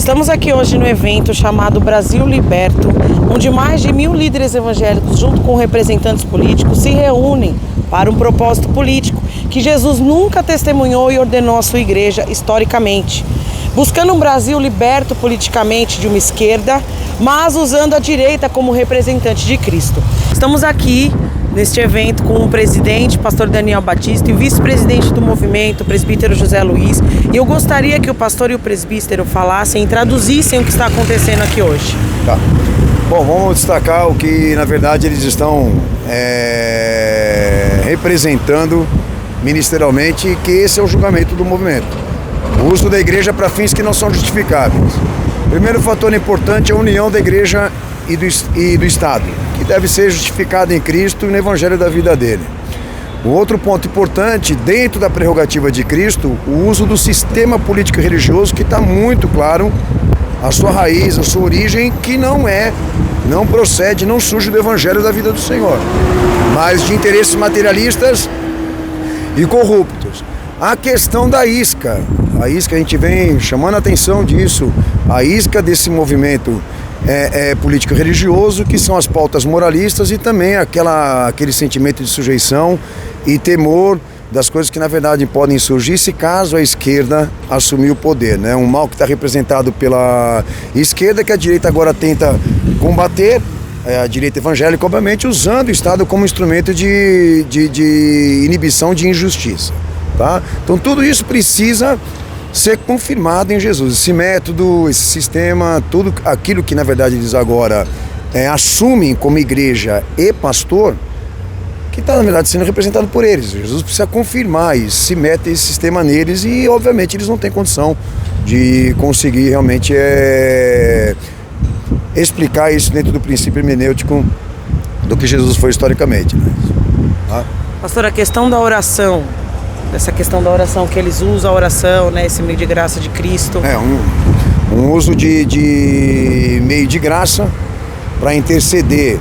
Estamos aqui hoje no evento chamado Brasil Liberto, onde mais de 1000 líderes evangélicos, junto com representantes políticos, se reúnem para um propósito político que Jesus nunca testemunhou e ordenou à sua igreja historicamente, buscando um Brasil liberto politicamente de uma esquerda, mas usando a direita como representante de Cristo. Estamos aqui neste evento com o presidente, pastor Daniel Batista, e o vice-presidente do movimento, o presbítero José Luiz. E eu gostaria que o pastor e o presbítero falassem e traduzissem o que está acontecendo aqui hoje. Tá. Bom, vamos destacar o que, na verdade, eles estão representando ministerialmente, que esse é o julgamento do movimento. O uso da igreja para fins que não são justificáveis. O primeiro fator importante é a união da igreja e do Estado, que deve ser justificado em Cristo e no Evangelho da vida dele. O outro ponto importante, dentro da prerrogativa de Cristo, o uso do sistema político e religioso, que está muito claro, a sua raiz, a sua origem, que não procede, não surge do Evangelho da vida do Senhor, mas de interesses materialistas e corruptos. A questão da isca, a gente vem chamando a atenção disso, a isca desse movimento político-religioso, que são as pautas moralistas e também aquele sentimento de sujeição e temor das coisas que na verdade podem surgir se caso a esquerda assumir o poder, né? Um mal que está representado pela esquerda, que a direita agora tenta combater, a direita evangélica, obviamente, usando o Estado como instrumento de inibição de injustiça, tá? Então tudo isso precisa ser confirmado em Jesus. Esse método, esse sistema, tudo aquilo que na verdade eles agora assumem como igreja e pastor, que está na verdade sendo representado por eles. Jesus precisa confirmar isso, se mete esse sistema neles e obviamente eles não têm condição de conseguir realmente explicar isso dentro do princípio hermenêutico do que Jesus foi historicamente, né? Tá? Pastor, a questão da oração, essa questão da oração, que eles usam a oração, né, esse meio de graça de Cristo. Um uso de meio de graça para interceder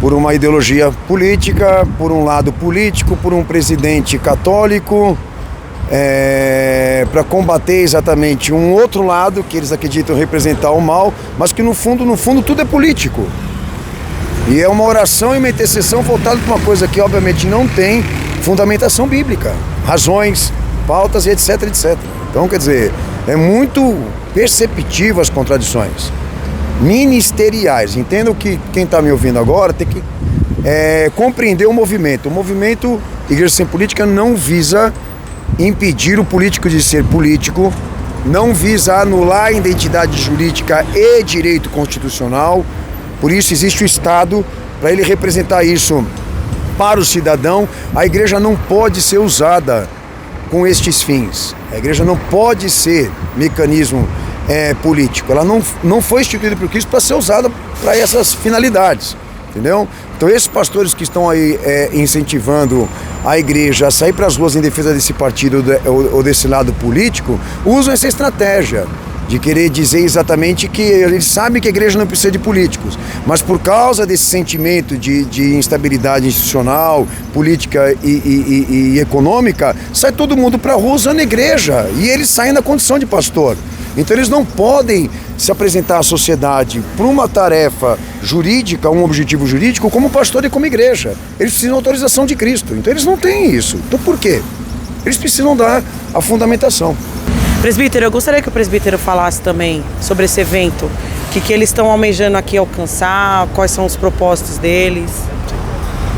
por uma ideologia política, por um lado político, por um presidente católico, para combater exatamente um outro lado que eles acreditam representar o mal, mas que no fundo tudo é político. E é uma oração e uma intercessão voltada para uma coisa que obviamente não tem fundamentação bíblica, razões, pautas e etc, etc. Então, quer dizer, é muito perceptível as contradições ministeriais. Entendo que quem está me ouvindo agora tem que compreender o movimento. O movimento Igreja Sem Política não visa impedir o político de ser político, não visa anular a identidade jurídica e direito constitucional. Por isso existe o Estado, para ele representar isso para o cidadão. A igreja não pode ser usada com estes fins. A igreja não pode ser mecanismo político. Ela não foi instituída por Cristo para ser usada para essas finalidades, entendeu? Então esses pastores que estão aí incentivando a igreja a sair para as ruas em defesa desse partido ou desse lado político, usam essa estratégia de querer dizer exatamente que eles sabem que a igreja não precisa de políticos, mas por causa desse sentimento de instabilidade institucional, política e econômica, sai todo mundo para a rua usando a igreja, e eles saem na condição de pastor. Então eles não podem se apresentar à sociedade para uma tarefa jurídica, um objetivo jurídico, como pastor e como igreja. Eles precisam da autorização de Cristo, então eles não têm isso. Então por quê? Eles precisam dar a fundamentação. Presbítero, eu gostaria que o presbítero falasse também sobre esse evento, o que eles estão almejando aqui alcançar, quais são os propósitos deles.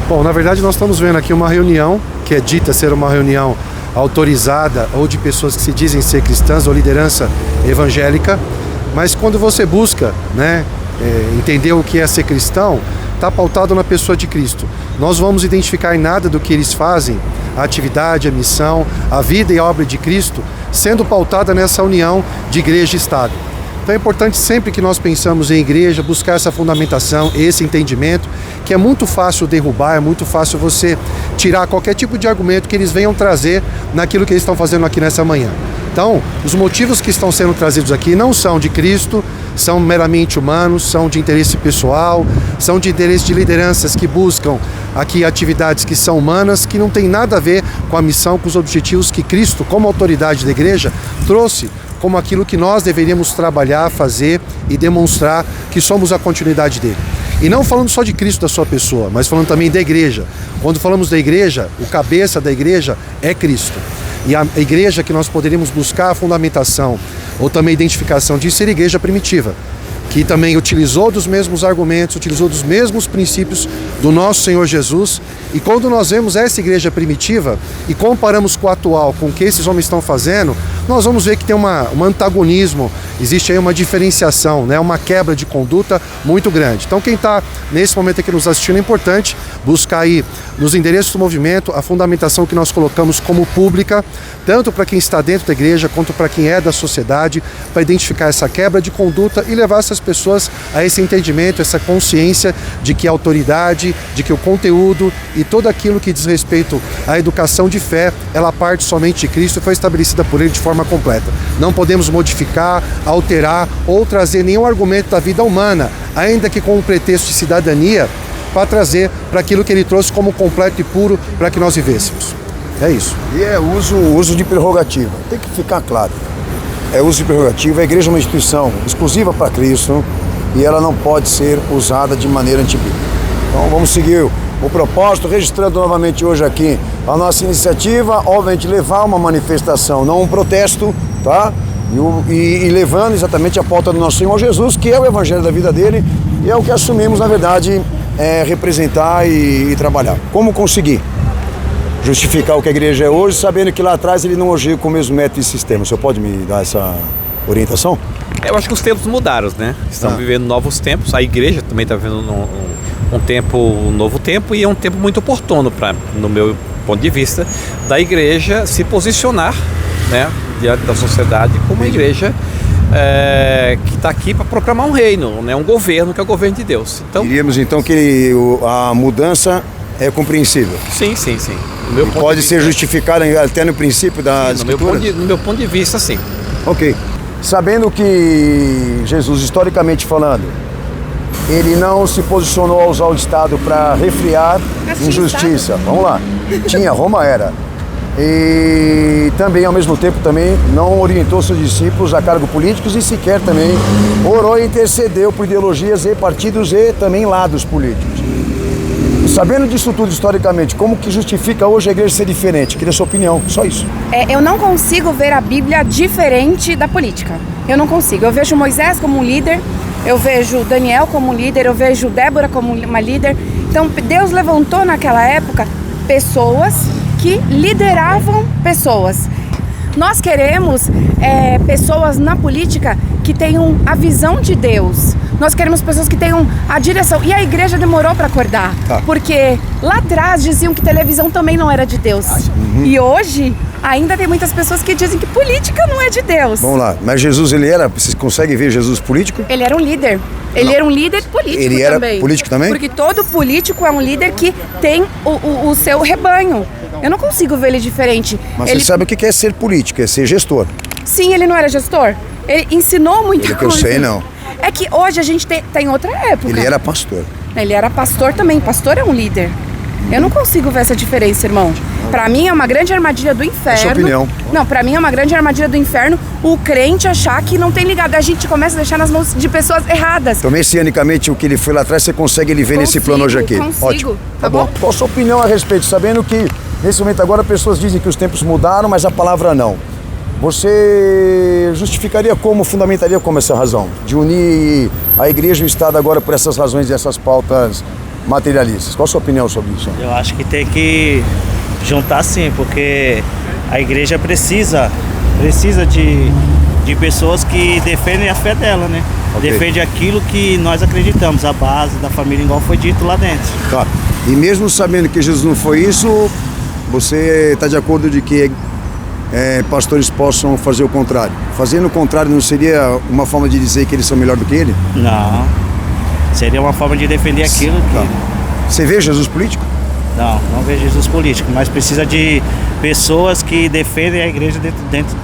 Bom, na verdade nós estamos vendo aqui uma reunião, que é dita ser uma reunião autorizada ou de pessoas que se dizem ser cristãs ou liderança evangélica, mas quando você busca, entender o que é ser cristão, está pautado na pessoa de Cristo. Nós vamos identificar em nada do que eles fazem, a atividade, a missão, a vida e a obra de Cristo, sendo pautada nessa união de igreja e Estado. Então é importante sempre que nós pensamos em igreja, buscar essa fundamentação, esse entendimento, que é muito fácil derrubar, é muito fácil você tirar qualquer tipo de argumento que eles venham trazer naquilo que eles estão fazendo aqui nessa manhã. Então, os motivos que estão sendo trazidos aqui não são de Cristo, são meramente humanos, são de interesse pessoal, são de interesse de lideranças que buscam aqui atividades que são humanas, que não tem nada a ver com a missão, com os objetivos que Cristo, como autoridade da igreja, trouxe como aquilo que nós deveríamos trabalhar, fazer e demonstrar que somos a continuidade dele. E não falando só de Cristo, da sua pessoa, mas falando também da igreja. Quando falamos da igreja, o cabeça da igreja é Cristo. E a igreja que nós poderíamos buscar a fundamentação ou também a identificação disso seria a igreja primitiva, que também utilizou dos mesmos argumentos, utilizou dos mesmos princípios do nosso Senhor Jesus. E quando nós vemos essa igreja primitiva e comparamos com o atual, com o que esses homens estão fazendo, nós vamos ver que tem um antagonismo, existe aí uma diferenciação, né? Uma quebra de conduta muito grande. Então quem está nesse momento aqui nos assistindo, é importante buscar aí nos endereços do movimento a fundamentação que nós colocamos como pública, tanto para quem está dentro da igreja quanto para quem é da sociedade, para identificar essa quebra de conduta e levar essas pessoas a esse entendimento, essa consciência de que a autoridade, de que o conteúdo e todo aquilo que diz respeito à educação de fé, ela parte somente de Cristo e foi estabelecida por Ele de forma completa. Não podemos modificar, alterar ou trazer nenhum argumento da vida humana, ainda que com um pretexto de cidadania, para trazer para aquilo que Ele trouxe como completo e puro para que nós vivêssemos. É isso. E é uso de prerrogativa. Tem que ficar claro. É uso de prerrogativa. A igreja é uma instituição exclusiva para Cristo e ela não pode ser usada de maneira antibíblica. Então vamos seguir o propósito, registrando novamente hoje aqui a nossa iniciativa, obviamente levar uma manifestação, não um protesto, tá? E levando exatamente a pauta do nosso Senhor Jesus, que é o evangelho da vida dele, e é o que assumimos, na verdade, representar e trabalhar. Como conseguir justificar o que a igreja é hoje, sabendo que lá atrás ele não agiu com o mesmo método e sistema? O senhor pode me dar essa orientação? Eu acho que os tempos mudaram, né? Estão vivendo novos tempos, a igreja também está vivendo um novo tempo, e é um tempo muito oportuno para, no meu ponto de vista, da igreja se posicionar, né, diante da sociedade como uma igreja que está aqui para proclamar um reino, né, um governo que é o governo de Deus. Então, diríamos então que a mudança é compreensível. Sim. Pode ser justificada até no princípio da Escritura? No meu ponto de vista, sim. Ok. Sabendo que Jesus, historicamente falando, ele não se posicionou a usar o Estado para refriar injustiça. Vamos lá. Roma era. E também, ao mesmo tempo, também não orientou seus discípulos a cargos políticos e sequer também orou e intercedeu por ideologias e partidos e também lados políticos. Sabendo disso tudo historicamente, como que justifica hoje a igreja ser diferente? Queria a sua opinião, só isso. Eu não consigo ver a Bíblia diferente da política. Eu não consigo. Eu vejo Moisés como um líder, eu vejo Daniel como um líder, eu vejo Débora como uma líder. Então Deus levantou naquela época pessoas que lideravam pessoas. Nós queremos pessoas na política que tenham a visão de Deus. Nós queremos pessoas que tenham a direção. E a igreja demorou para acordar. Porque lá atrás diziam que televisão também não era de Deus. E hoje ainda tem muitas pessoas que dizem que política não é de Deus. Vamos lá. Mas Jesus, vocês conseguem ver Jesus político? Ele era um líder. Ele era um líder político também. Ele era político também? Porque todo político é um líder que tem o seu rebanho. Eu não consigo ver ele diferente. Mas você sabe o que é ser político, é ser gestor. Sim, ele não era gestor. Ele ensinou muita coisa. Que eu sei, não. É que hoje a gente tem outra época. Ele era pastor. Ele era pastor também. Pastor é um líder. Eu não consigo ver essa diferença, irmão. Pra mim é uma grande armadilha do inferno. É sua opinião. Não, pra mim é uma grande armadilha do inferno o crente achar que não tem ligado. A gente começa a deixar nas mãos de pessoas erradas. Então, messianicamente, o que ele foi lá atrás, você consegue ele ver nesse plano hoje aqui? Consigo. Ótimo. Tá bom? Qual a sua opinião a respeito? Sabendo que, nesse momento agora, pessoas dizem que os tempos mudaram, mas a palavra não. Você justificaria como, fundamentaria como essa razão? De unir a igreja e o Estado agora por essas razões e essas pautas materialistas. Qual a sua opinião sobre isso? Eu acho que tem que juntar sim, porque a igreja precisa de pessoas que defendem a fé dela, né? Okay. Defende aquilo que nós acreditamos, a base da família, igual foi dito lá dentro. Tá. E mesmo sabendo que Jesus não foi isso, você está de acordo de que pastores possam fazer o contrário? Fazendo o contrário não seria uma forma de dizer que eles são melhor do que ele? Não. Seria uma forma de defender aquilo que... Tá. Você vê Jesus político? Não vejo Jesus político, mas precisa de pessoas que defendem a igreja dentro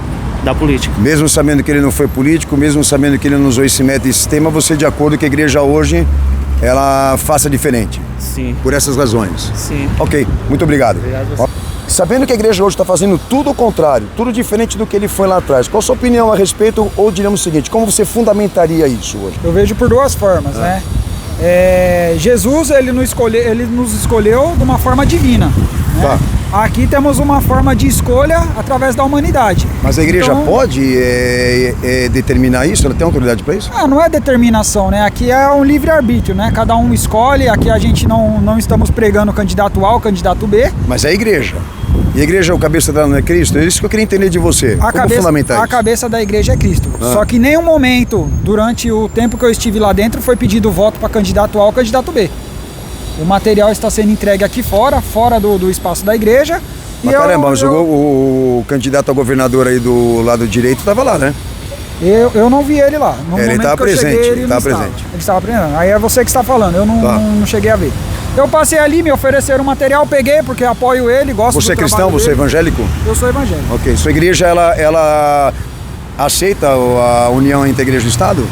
da política. Mesmo sabendo que ele não foi político, mesmo sabendo que ele não usou esse método e sistema, você de acordo que a igreja hoje, ela faça diferente? Sim. Por essas razões? Sim. Ok, muito obrigado. Obrigado a você. Sabendo que a igreja hoje está fazendo tudo o contrário, tudo diferente do que ele foi lá atrás, qual a sua opinião a respeito, ou diremos o seguinte, como você fundamentaria isso hoje? Eu vejo por duas formas, né? Jesus, ele nos escolheu de uma forma divina, né? Tá. Aqui temos uma forma de escolha através da humanidade. Mas a igreja Então, pode determinar isso? Ela tem autoridade para isso? não é determinação, né? Aqui é um livre-arbítrio, né? Cada um escolhe, aqui a gente não estamos pregando candidato A ou candidato B. Mas é a igreja. E a igreja, o cabeça dela não é Cristo? É isso que eu queria entender de você. Como fundamentar A isso? cabeça da igreja é Cristo. Só que em nenhum momento, durante o tempo que eu estive lá dentro, foi pedido voto para candidato A ou candidato B. O material está sendo entregue aqui fora do espaço da igreja. Mas caramba, mas o candidato a governador aí do lado direito estava lá, né? Eu não vi ele lá. No Ele momento estava que eu presente, cheguei, ele não estava. Ele estava presente. Aí é você que está falando, eu não cheguei a ver. Eu passei ali, me ofereceram material, peguei, porque apoio ele, gosto Você é do cristão, trabalho você é dele. evangélico? Eu sou evangélico. Ok. Sua igreja, ela aceita a união entre a igreja e o Estado?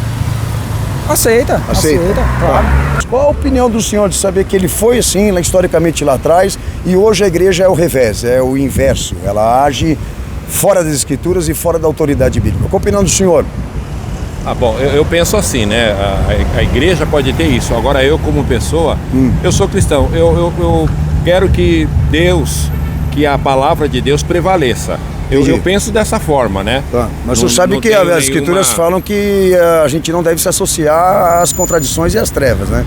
Aceita, claro. Qual a opinião do senhor de saber que ele foi assim, lá, historicamente lá atrás, e hoje a igreja é o revés, é o inverso? Ela age fora das escrituras e fora da autoridade bíblica. Qual a opinião do senhor? Bom, eu penso assim, né? A igreja pode ter isso. Agora eu, como pessoa, eu sou cristão. Eu quero que a palavra de Deus prevaleça. Eu penso dessa forma, né? Tá. Mas você sabe que as escrituras falam que a gente não deve se associar às contradições e às trevas, né?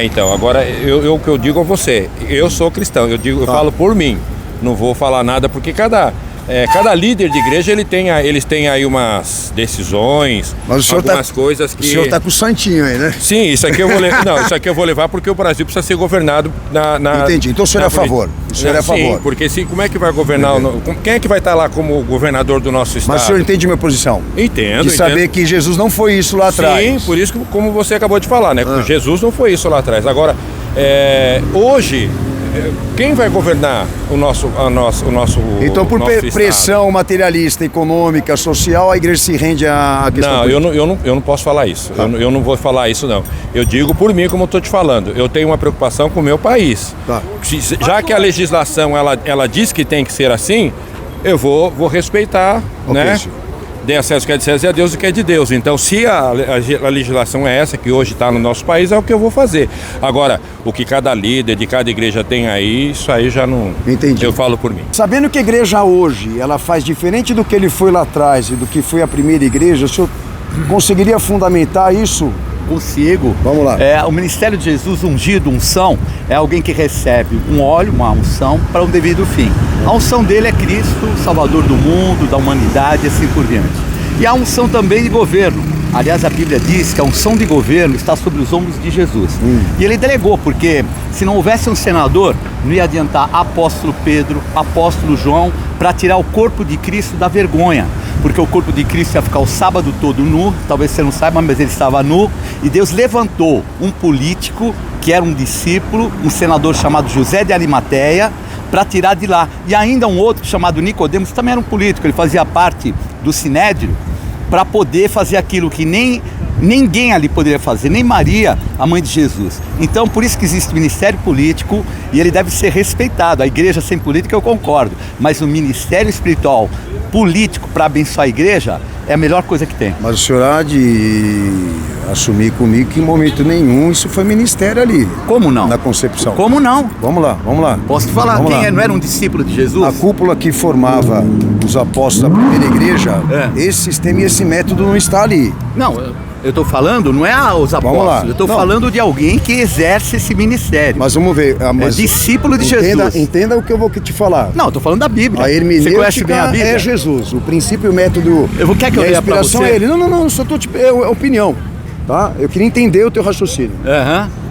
Então, agora o que eu digo a você, eu sou cristão, eu falo por mim, não vou falar nada, porque cada líder de igreja eles têm aí umas decisões, mas o senhor algumas coisas que... O senhor tá com o santinho aí, né? Sim, isso aqui eu vou levar porque o Brasil precisa ser governado na... Entendi, então o senhor é a favor. O senhor é a favor. Sim, porque como é que vai governar? Quem é que vai estar lá como governador do nosso estado? Mas o senhor entende minha posição? Entendo. De saber que Jesus não foi isso lá atrás. Sim, por isso que, como você acabou de falar, né? Jesus não foi isso lá atrás. Agora, hoje... Quem vai governar o nosso Então, por pressão materialista, econômica, social, a igreja se rende à questão? Não, eu não posso falar isso. Tá. Eu não vou falar isso, não. Eu digo por mim, como eu estou te falando. Eu tenho uma preocupação com o meu país. Tá. Já que a legislação ela diz que tem que ser assim, eu vou respeitar, né? Dê acesso que é de César e a Deus o que é de Deus. Então, se a legislação é essa que hoje está no nosso país, é o que eu vou fazer. Agora, o que cada líder de cada igreja tem aí, isso aí já não... Entendi. Eu falo por mim. Sabendo que a igreja hoje, ela faz diferente do que ele foi lá atrás e do que foi a primeira igreja, o senhor conseguiria fundamentar isso? Consigo. Vamos lá. O ministério de Jesus, ungido, unção, é alguém que recebe um óleo, uma unção, para um devido fim. A unção dele é Cristo, Salvador do mundo, da humanidade, assim por diante. E a unção também de governo. Aliás, a Bíblia diz que a unção de governo está sobre os ombros de Jesus. E ele delegou, porque se não houvesse um senador, não ia adiantar apóstolo Pedro, apóstolo João, para tirar o corpo de Cristo da vergonha. Porque o corpo de Cristo ia ficar o sábado todo nu, talvez você não saiba, mas ele estava nu, e Deus levantou um político, que era um discípulo, um senador chamado José de Arimateia, para tirar de lá. E ainda um outro chamado Nicodemos, que também era um político, ele fazia parte do Sinédrio, para poder fazer aquilo que ninguém ali poderia fazer, nem Maria, a mãe de Jesus. Então, por isso que existe ministério político e ele deve ser respeitado. A igreja sem política eu concordo, mas o ministério espiritual político para abençoar a igreja é a melhor coisa que tem. Mas o senhor há de assumir comigo que em momento nenhum isso foi ministério ali. Como não? Na concepção. Como não? Vamos lá. Posso te falar, não era um discípulo de Jesus? A cúpula que formava os apóstolos da primeira igreja, esse sistema e esse método não está ali. Não, eu estou falando, não é os apóstolos, eu estou falando de alguém que exerce esse ministério. Mas vamos ver. Discípulo de Jesus. Entenda o que eu vou te falar. Não, estou falando da Bíblia. A hermenêutica você conhece bem a Bíblia? É Jesus. O princípio e o método. Quer que eu leia para você? É ele. Não, só estou é opinião. Tá? Eu queria entender o teu raciocínio.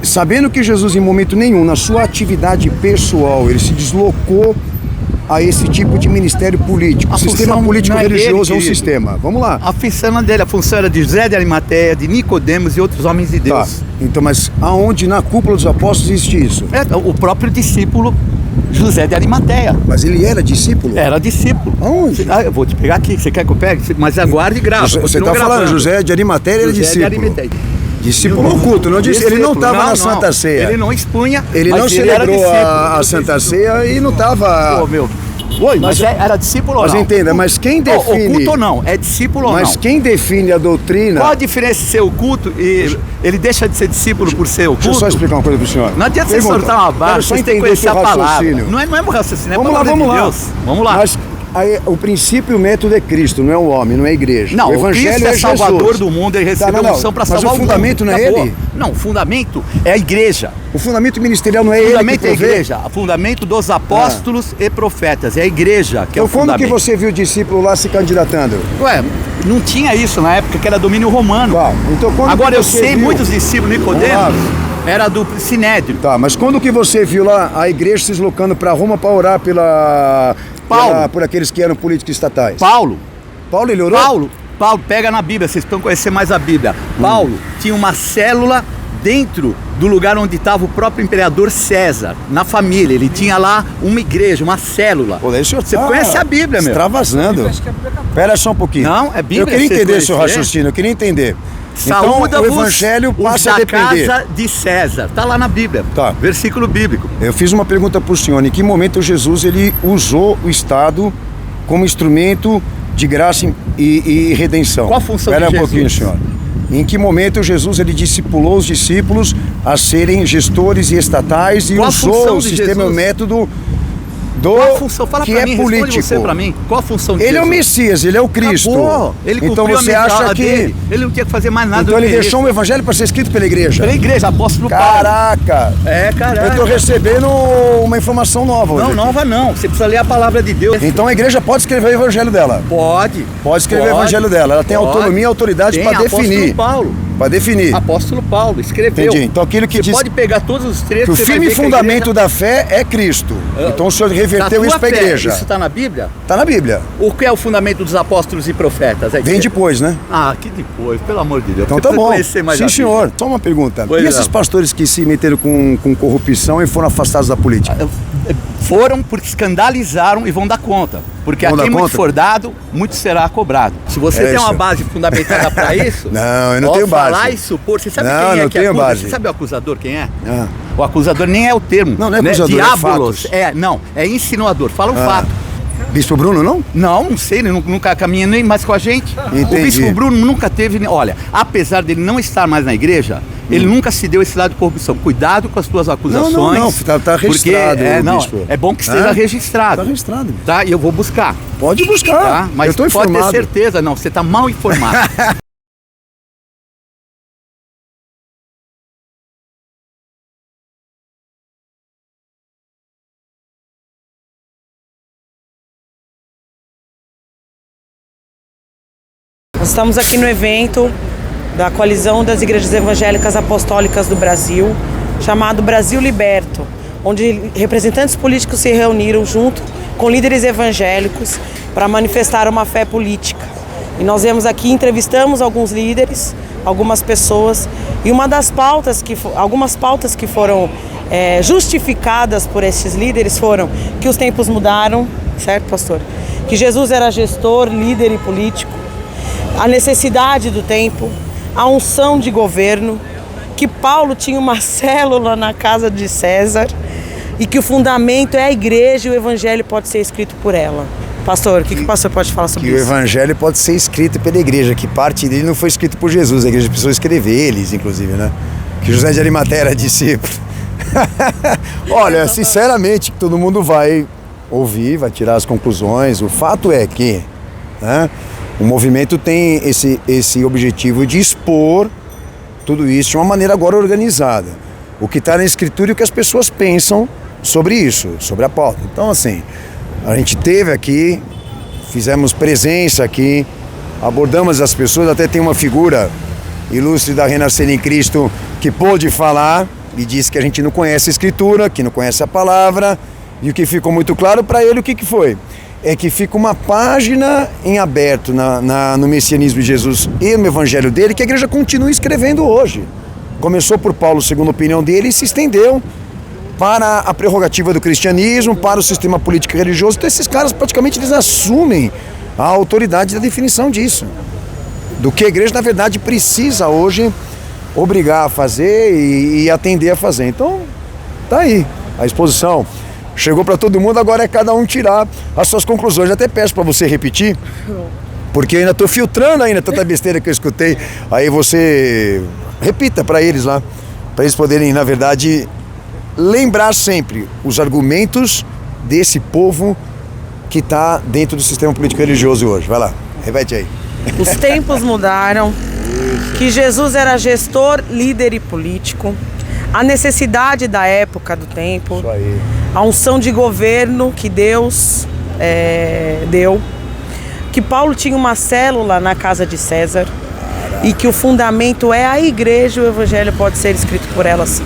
Sabendo que Jesus, em momento nenhum, na sua atividade pessoal, ele se deslocou a esse tipo de ministério político. O sistema político-religioso é um sistema. Vamos lá. A função era de José de Arimateia, de Nicodemos e outros homens de Deus. Tá. Então, mas aonde na cúpula dos apóstolos existe isso? O próprio discípulo José de Arimateia. Mas ele era discípulo? Era discípulo. Aonde? Eu vou te pegar aqui. Você quer que eu pegue? Mas aguarde e grava. Você está falando José de Arimateia, ele é discípulo. Discípulo oculto, não disse, ele não estava na Santa Ceia. Ele não expunha. Ele não celebrou a Santa Ceia e não estava Oi, mas era discípulo ou não? Mas entenda, mas quem define... Oculto ou não? É discípulo ou não? Mas quem define a doutrina... Qual a diferença de ser oculto e ele deixa de ser discípulo por ser oculto? Deixa eu só explicar uma coisa pro senhor. Não adianta você soltar uma barra, você tem que conhecer a palavra. Não é um raciocínio, é a palavra de Deus. Vamos lá. Mas aí, o princípio e o método é Cristo, não é o homem, não é a igreja. Não, o evangelho Cristo é Salvador do mundo, ele recebeu a unção para salvar o mundo. Mas o fundamento não é ele? Não, o fundamento é a igreja. O fundamento ministerial não é ele. O fundamento é a igreja. O fundamento dos apóstolos e profetas. É a igreja que é o fundamento. Então quando que você viu o discípulo lá se candidatando? Ué, não tinha isso na época, que era domínio romano. Tá, então quando agora que eu sei, viu? Muitos discípulos Nicodemos era do Sinédrio. Tá, mas quando que você viu lá a igreja se deslocando para Roma para orar por aqueles que eram políticos estatais? Paulo, ele orou? Paulo, pega na Bíblia, vocês precisam conhecer mais a Bíblia. Paulo tinha uma célula dentro do lugar onde estava o próprio imperador César, na família. Ele tinha lá uma igreja, uma célula. Pô, você conhece a Bíblia, meu? Extravasando. Espera só um pouquinho. Não, é Bíblia. Eu queria entender seu raciocínio, eu queria entender. Então o evangelho passa a depender da casa de César. Está lá na Bíblia. Tá. Versículo bíblico. Eu fiz uma pergunta para o senhor. Em que momento Jesus ele usou o Estado como instrumento de graça e redenção? Qual a função de Jesus? Espera um pouquinho, senhor. Em que momento Jesus ele discipulou os discípulos a serem gestores e estatais e qual usou o sistema e o método qual a função? Fala que pra é mim, político. Você pra mim. Qual a função de Ele Jesus? é o Messias, ele é o Cristo. Acabou. Ele então você acha que dele. Ele não tinha que fazer mais nada. Então ele deixou o evangelho para ser escrito pela igreja. Pela igreja, apóstolo Paulo. Caraca. Caraca. Eu tô recebendo uma informação nova hoje. Não, nova não. Você precisa ler a palavra de Deus. Então a igreja pode escrever o evangelho dela. Pode escrever o evangelho dela. Ela tem autonomia e autoridade para definir. Paulo. Para definir. Apóstolo Paulo escreveu. Entendi. Então aquilo que você pode pegar todos os trechos. Que o firme fundamento da fé é Cristo. Então o senhor reverteu isso para a igreja. Isso está na Bíblia? Está na Bíblia. O que é o fundamento dos apóstolos e profetas? Vem depois, né? Ah, que depois, pelo amor de Deus. Então tá bom. Sim, senhor. Só uma pergunta. E esses pastores que se meteram com corrupção e foram afastados da política? Foram porque escandalizaram e vão dar conta. Porque a quem muito for dado, muito será cobrado. Se você tem uma base fundamentada para isso... Não, eu não tenho base. Falar e supor... Você sabe não, quem é não que tenho acusa? Base. Você sabe o acusador quem é? O acusador nem é o termo. Não é acusador, Diabolos. é fatos. É insinuador. Fala um fato. Bispo Bruno, não? Não sei, ele nunca caminha nem mais com a gente. Entendi. O Bispo Bruno nunca teve... Olha, apesar dele não estar mais na igreja, ele nunca se deu esse lado de corrupção. Cuidado com as tuas acusações. Não, tá registrado. Porque, é bom que esteja registrado. Está registrado. Tá? E eu vou buscar. Pode buscar. Tá? Mas eu tô pode informado. ter certeza, não, você está mal informado. Nós estamos aqui no evento da Coalizão das Igrejas Evangélicas Apostólicas do Brasil, chamado Brasil Liberto, onde representantes políticos se reuniram junto com líderes evangélicos para manifestar uma fé política. E nós viemos aqui, entrevistamos alguns líderes, algumas pessoas, e algumas pautas que foram justificadas por esses líderes foram que os tempos mudaram, certo, pastor? Que Jesus era gestor, líder e político, a necessidade do tempo, a unção de governo, que Paulo tinha uma célula na casa de César e que o fundamento é a igreja e o evangelho pode ser escrito por ela. Pastor, o que o pastor pode falar sobre isso? Que o evangelho pode ser escrito pela igreja, que parte dele não foi escrito por Jesus, a igreja precisou escrever eles, inclusive, né? Que José de Arimateia era discípulo. Olha, sinceramente, todo mundo vai ouvir, vai tirar as conclusões. O fato é que, né, o movimento tem esse objetivo de expor tudo isso de uma maneira agora organizada. O que está na escritura e o que as pessoas pensam sobre isso, sobre a pauta. Então, assim, a gente teve aqui, fizemos presença aqui, abordamos as pessoas, até tem uma figura ilustre da Renascer em Cristo que pôde falar e disse que a gente não conhece a escritura, que não conhece a palavra, e o que ficou muito claro para ele, o que foi? É que fica uma página em aberto no messianismo de Jesus e no evangelho dele, que a igreja continua escrevendo hoje. Começou por Paulo, segundo a opinião dele, e se estendeu para a prerrogativa do cristianismo, para o sistema político e religioso. Então esses caras praticamente eles assumem a autoridade da definição disso. Do que a igreja, na verdade, precisa hoje obrigar a fazer e atender a fazer. Então, tá aí a exposição. chegou para todo mundo, agora é cada um tirar as suas conclusões. Até peço para você repetir, porque eu ainda estou filtrando ainda tanta besteira que eu escutei. Aí você repita para eles lá, para eles poderem, na verdade, lembrar sempre os argumentos desse povo que está dentro do sistema político religioso hoje. Vai lá, repete aí. Os tempos mudaram, que Jesus era gestor, líder e político, a necessidade da época do tempo, Isso aí. a unção de governo que Deus deu, que Paulo tinha uma célula na casa de César e que o fundamento é a igreja, o evangelho pode ser escrito por ela sim.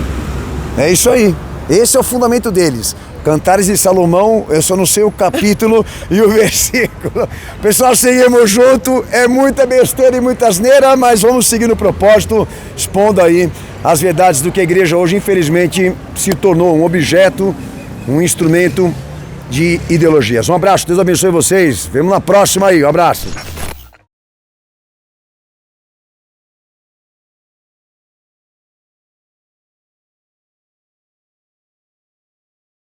É isso aí, esse é o fundamento deles. Cantares de Salomão, eu só não sei o capítulo e o versículo. Pessoal, seguimos junto, é muita besteira e muita asneira, mas vamos seguir no propósito, expondo aí as verdades do que a igreja hoje, infelizmente, se tornou um objeto, um instrumento de ideologias. Um abraço, Deus abençoe vocês, vemos na próxima aí, um abraço.